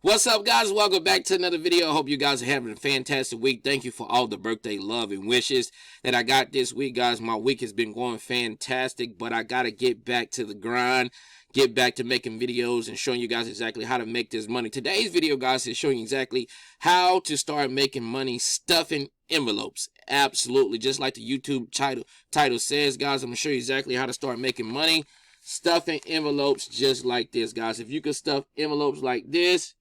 What's up, guys? Welcome back to another video. I hope you guys are having a fantastic week. Thank you for all the birthday love and wishes that I got this week, guys. My week has been going fantastic, but I got to get back to the grind, get back to making videos and showing you guys exactly how to make this money. Today's video, guys, is showing you exactly how to start making money stuffing envelopes. Absolutely. Just like the YouTube title says, guys, I'm going to show you exactly how to start making money stuffing envelopes just like this, guys. If you could stuff envelopes like this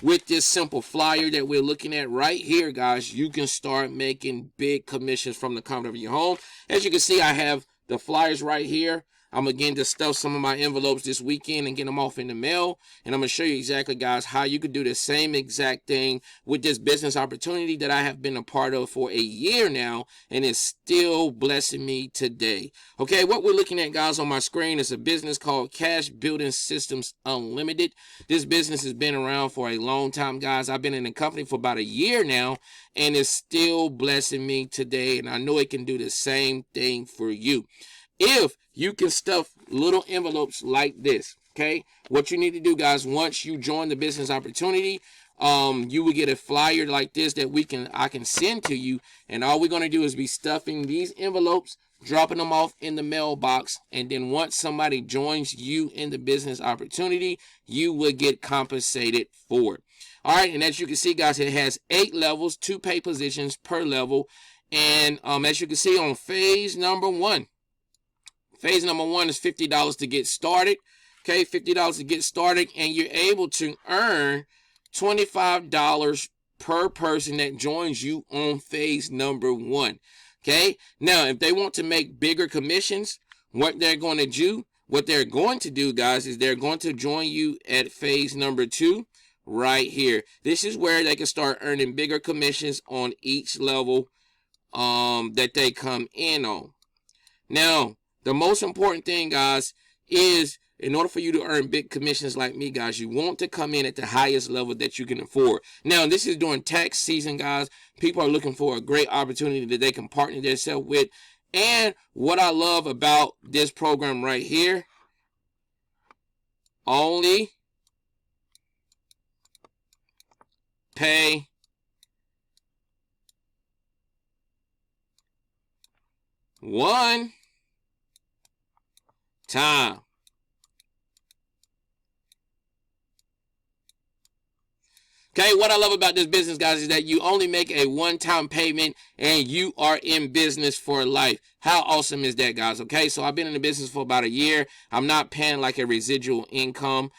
with this simple flyer that we're looking at right here, guys, you can start making big commissions from the comfort of your home. As you can see, I have the flyers right here. I'm again to stuff some of my envelopes this weekend and get them off in the mail. And I'm going to show you exactly, guys, how you could do the same exact thing with this business opportunity that I have been a part of for a year now, and it's still blessing me today. Okay, what we're looking at, guys, on my screen is a business called Cash Building Systems Unlimited. This business has been around for a long time, guys. I've been in the company for about a year now, and it's still blessing me today. And I know it can do the same thing for you. If you can stuff little envelopes like this, okay, what you need to do, guys, once you join the business opportunity, you will get a flyer like this that I can send to you, and all we're going to do is be stuffing these envelopes, dropping them off in the mailbox, and then once somebody joins you in the business opportunity, you will get compensated for it. All right, and as you can see, guys, it has 8 levels, 2 pay positions per level, and as you can see on phase number 1, phase number 1 is $50 to get started. Okay, $50 to get started, and you're able to earn $25 per person that joins you on phase number 1. Okay, now if they want to make bigger commissions, what they're going to do, guys, is they're going to join you at phase number 2 right here. This is where they can start earning bigger commissions on each level that they come in on. Now, the most important thing, guys, is in order for you to earn big commissions like me, guys, you want to come in at the highest level that you can afford. Now, this is during tax season, guys. People are looking for a great opportunity that they can partner themselves with. And what I love about this program right here, only pay one time. Okay, what I love about this business, guys, is that you only make a one-time payment and you are in business for life. How awesome is that, guys? Okay, so I've been in the business for about a year. I'm not paying like a residual income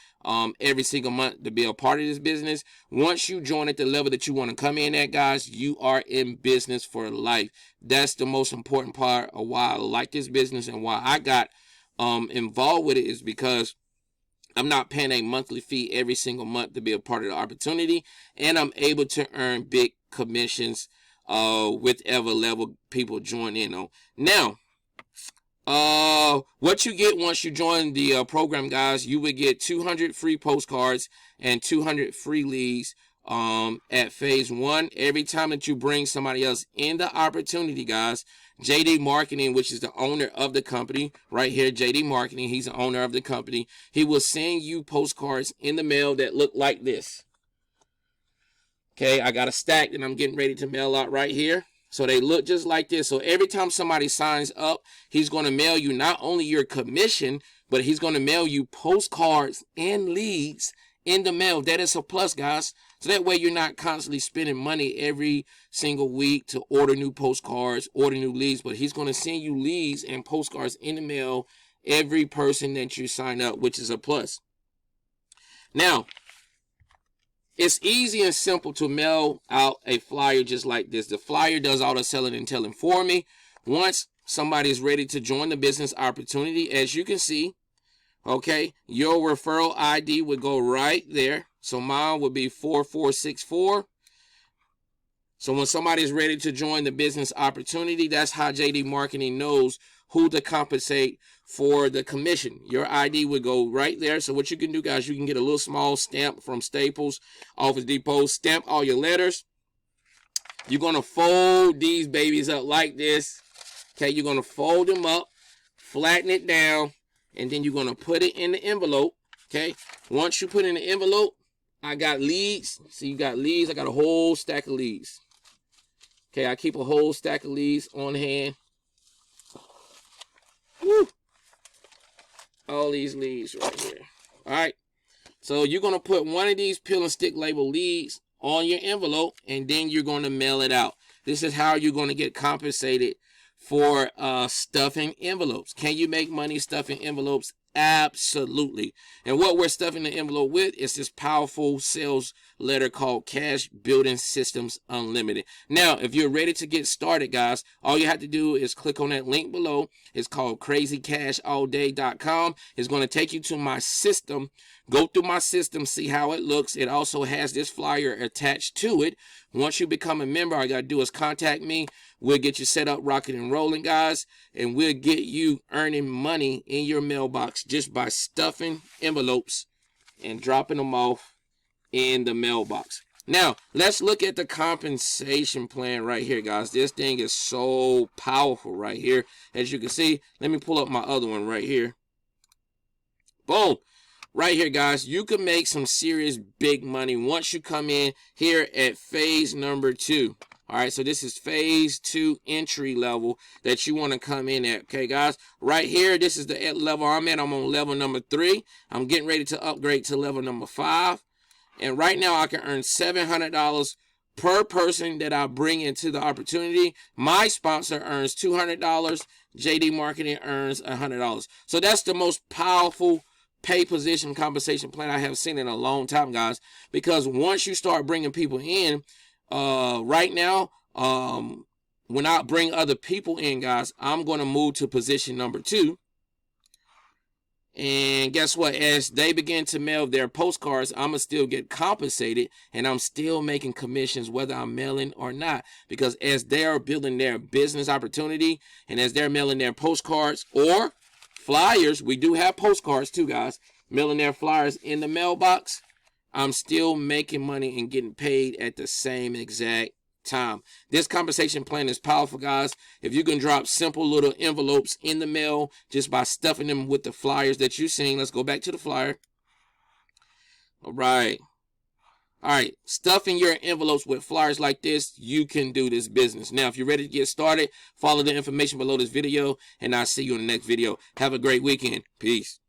every single month to be a part of this business. Once you join at the level that you want to come in at, guys, you are in business for life. That's the most important part of why I like this business and why I got involved with it, is because I'm not paying a monthly fee every single month to be a part of the opportunity, and I'm able to earn big commissions whichever level people join in on. Now, what you get once you join the program, guys, you would get 200 free postcards and 200 free leads at phase 1. Every time that you bring somebody else in the opportunity, guys, JD Marketing, which is the owner of the company right here, JD Marketing, he's the owner of the company, he will send you postcards in the mail that look like this. Okay, I got a stack that I'm getting ready to mail out right here. So they look just like this. So every time somebody signs up, he's going to mail you not only your commission, but he's going to mail you postcards and leads in the mail. That is a plus, guys. So that way you're not constantly spending money every single week to order new postcards, order new leads, but he's going to send you leads and postcards in the mail every person that you sign up, which is a plus. Now, it's easy and simple to mail out a flyer just like this. The flyer does all the selling and telling for me. Once somebody is ready to join the business opportunity, as you can see, okay, your referral ID would go right there. So mine would be 4464. So when somebody is ready to join the business opportunity, that's how JD Marketing knows who to compensate for the commission. Your ID would go right there. So what you can do, guys, you can get a little small stamp from Staples, Office Depot, stamp all your letters. You're going to fold these babies up like this. Okay, you're going to fold them up, flatten it down, and then you're going to put it in the envelope. Okay, once you put it in the envelope, I got leads. See, you got leads. I got a whole stack of leads. Okay, I keep a whole stack of leads on hand. Woo. All these leads right here. All right. So you're going to put one of these peel and stick label leads on your envelope, and then you're going to mail it out. This is how you're going to get compensated for stuffing envelopes. Can you make money stuffing envelopes? Absolutely. And what we're stuffing the envelope with is this powerful sales letter called Cash Building Systems Unlimited. Now, if you're ready to get started, guys, all you have to do is click on that link below. It's called crazycashallday.com. It's going to take you to my system. Go through my system, see how it looks. It also has this flyer attached to it. Once you become a member, all you got to do is contact me. We'll get you set up, rocking and rolling, guys, and we'll get you earning money in your mailbox just by stuffing envelopes and dropping them off in the mailbox. Now, let's look at the compensation plan right here, guys. This thing is so powerful right here. As you can see, let me pull up my other one right here. Boom. Right here, guys, you can make some serious big money once you come in here at phase number 2. All right, so this is phase 2 entry level that you want to come in at. Okay, guys, right here, this is the level I'm at. I'm on level number 3. I'm getting ready to upgrade to level number 5. And right now, I can earn $700 per person that I bring into the opportunity. My sponsor earns $200. JD Marketing earns $100. So that's the most powerful pay position compensation plan I have seen in a long time, guys, because once you start bringing people in, right now, when I bring other people in, guys, I'm going to move to position number 2. And guess what? As they begin to mail their postcards, I'm going to still get compensated, and I'm still making commissions whether I'm mailing or not, because as they're building their business opportunity and as they're mailing their postcards or flyers, we do have postcards too, guys, mailing their flyers in the mailbox, I'm still making money and getting paid at the same exact time. This compensation plan is powerful, guys. If you can drop simple little envelopes in the mail just by stuffing them with the flyers that you've seen. Let's go back to the flyer. All right. All right. Stuffing your envelopes with flyers like this, you can do this business. Now, if you're ready to get started, follow the information below this video, and I'll see you in the next video. Have a great weekend. Peace.